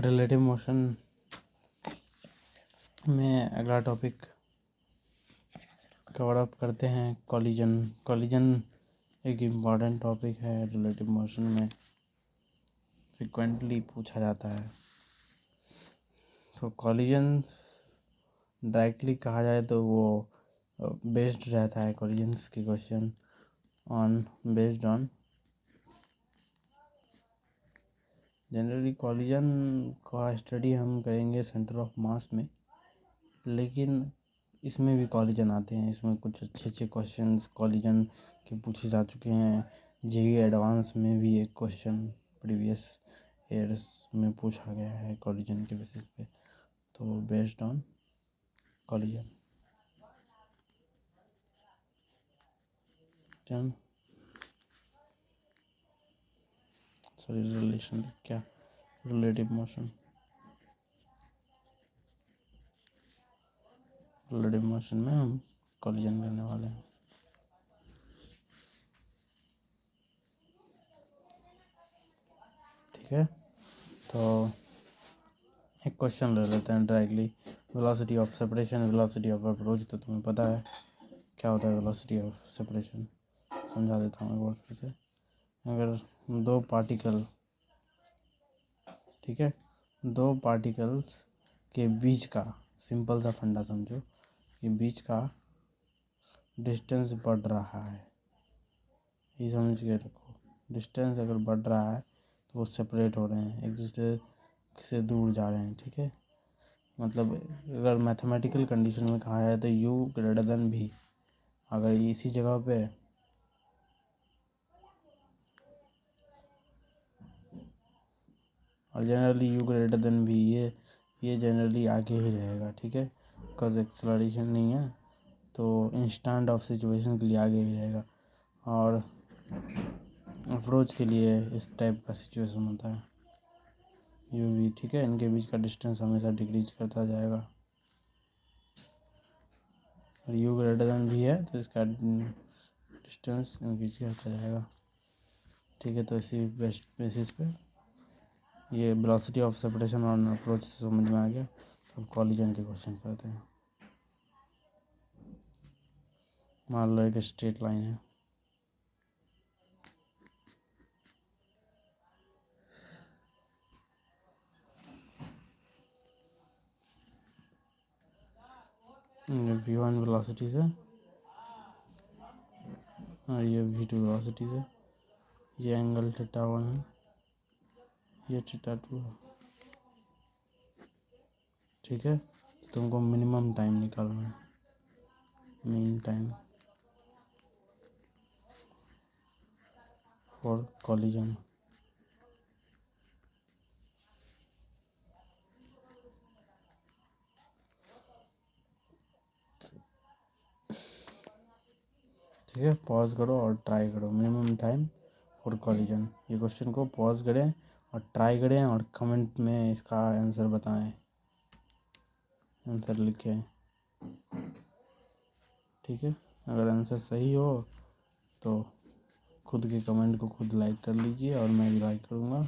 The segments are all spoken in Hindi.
रिलेटिव मोशन में अगला टॉपिक कवर अप करते हैं कॉलिजन। कॉलिजन एक इम्पॉर्टेंट टॉपिक है, रिलेटिव मोशन में फ्रिक्वेंटली पूछा जाता है। तो कॉलिजन डायरेक्टली कहा जाए तो वो बेस्ड रहता है, कॉलिजन्स के question based on generally collision का स्टडी हम करेंगे सेंटर ऑफ मास में, लेकिन इसमें भी कॉलिजन आते हैं। इसमें कुछ अच्छे क्वेश्चंस कॉलिजन के पूछे जा चुके हैं। जेईई एडवांस में भी एक क्वेश्चन प्रीवियस ईयर्स में पूछा गया है कॉलिजन के बेसिस पे। तो बेस्ड ऑन कॉलिजन रिलेशन क्या रिलेटिव मोशन में हम कॉलिजन करने वाले हैं। ठीक है, तो एक क्वेश्चन ले लेते हैं directly. Velocity of separation, velocity of approach तो तुम्हें पता है क्या होता है। वेलोसिटी ऑफ सेपरेशन समझा देता हूँ एक बार फिर से। अगर दो पार्टिकल, ठीक है, दो पार्टिकल्स के बीच का सिंपल सा फंडा समझो कि बीच का डिस्टेंस बढ़ रहा है, ये समझ के रखो। डिस्टेंस अगर बढ़ रहा है तो वो सेपरेट हो रहे हैं, एक दूसरे से दूर जा रहे हैं। ठीक है, मतलब अगर मैथमेटिकल कंडीशन में कहा जाए तो u ग्रेटर देन v, अगर इसी जगह पे और generally u greater than v, ये जनरली आगे ही रहेगा। ठीक है, बिकॉज एक्सेलरेशन नहीं है तो इंस्टेंट ऑफ सिचुएशन के लिए आगे ही रहेगा, और अप्रोच के लिए इस टाइप का सिचुएशन होता है u v। ठीक है, इनके बीच का डिस्टेंस हमेशा डिक्रीज करता जाएगा, और u ग्रेटर देन v है तो इसका डिस्टेंस इंक्रीज करता जाएगा। ठीक है, तो इसी बेसिस पे ये वेलोसिटी ऑफ सेपरेशन और अप्रोच समझ में आ गया। अब कॉलिजन के क्वेश्चन करते हैं। मान लो एक स्ट्रेट लाइन है, v1 वेलोसिटी से और ये v2 वेलोसिटी से। ये एंगल θ1 है, ये θ2 है। ठीक है, तुमको मिनिमम टाइम निकालना है, मीन टाइम फॉर कॉलिजन। ठीक है, पॉज करो और ट्राई करो। मिनिमम टाइम फॉर कॉलिजन, ये क्वेश्चन को पॉज करें और ट्राई करें और कमेंट में इसका आंसर बताएं, आंसर लिखें। ठीक है, अगर आंसर सही हो तो खुद के कमेंट को खुद लाइक कर लीजिए और मैं भी लाइक करूँगा।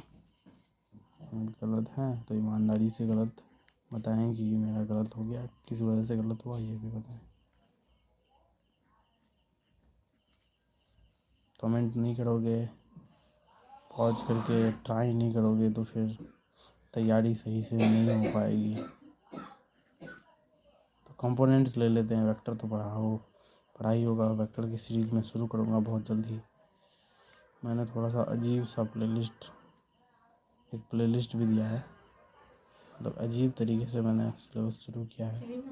गलत है तो ईमानदारी से गलत बताएं कि मेरा गलत हो गया, किस वजह से गलत हुआ ये भी बताएं। कमेंट नहीं करोगे, पॉज करके ट्राई नहीं करोगे तो फिर तैयारी सही से नहीं हो पाएगी। तो कंपोनेंट्स ले लेते हैं। वेक्टर तो पढ़ाई होगा, वेक्टर की सीरीज में शुरू करूँगा बहुत जल्दी। मैंने थोड़ा सा अजीब सा एक प्लेलिस्ट भी दिया है, मतलब अजीब तरीके से मैंने सिलेबस शुरू किया है।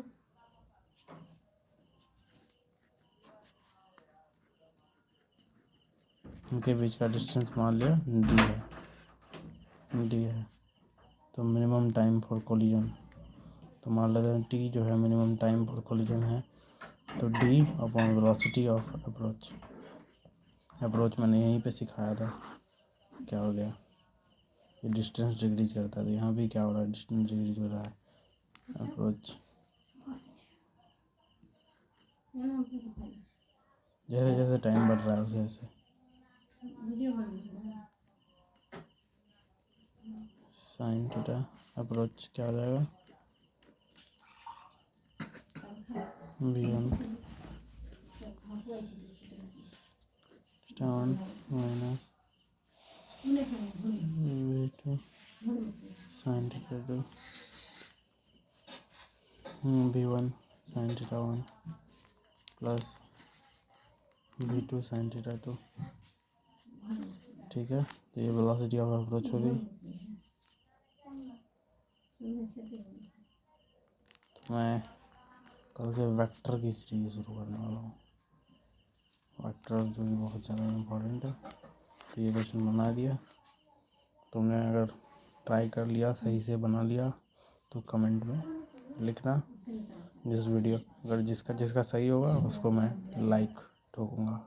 उनके बीच का डिस्टेंस मान लिया डी है तो मिनिमम टाइम फॉर कोलिजन, तो मान लेते हैं टी जो है मिनिमम टाइम फॉर कोलिजन है, तो D upon velocity of approach मैंने यहीं पे सिखाया था। क्या हो गया, ये डिस्टेंस डिक्रीज करता है, तो यहाँ भी क्या हो रहा है, डिस्टेंस डिक्रीज हो रहा है। अप्रोच जैसे जैसे टाइम बढ़ रहा है वैसे वैसे साइन थीटा अप्रोच क्या हो जाएगा v1 theta 1 minus v2 sine theta 2 v1 sine theta 1 plus v2 sine theta 2। ठीक है, तो ये वेलोसिटी ऑफ अप्रोच हो गई। तो मैं कल से वेक्टर की सीरीज शुरू करने वाला हूँ, वेक्टर जो कि बहुत ज़्यादा इम्पोर्टेंट है। तो ये क्वेश्चन बना दिया, तुमने अगर ट्राई कर लिया, सही से बना लिया तो कमेंट में लिखना। जिस वीडियो अगर जिसका सही होगा उसको मैं लाइक ठोकूँगा।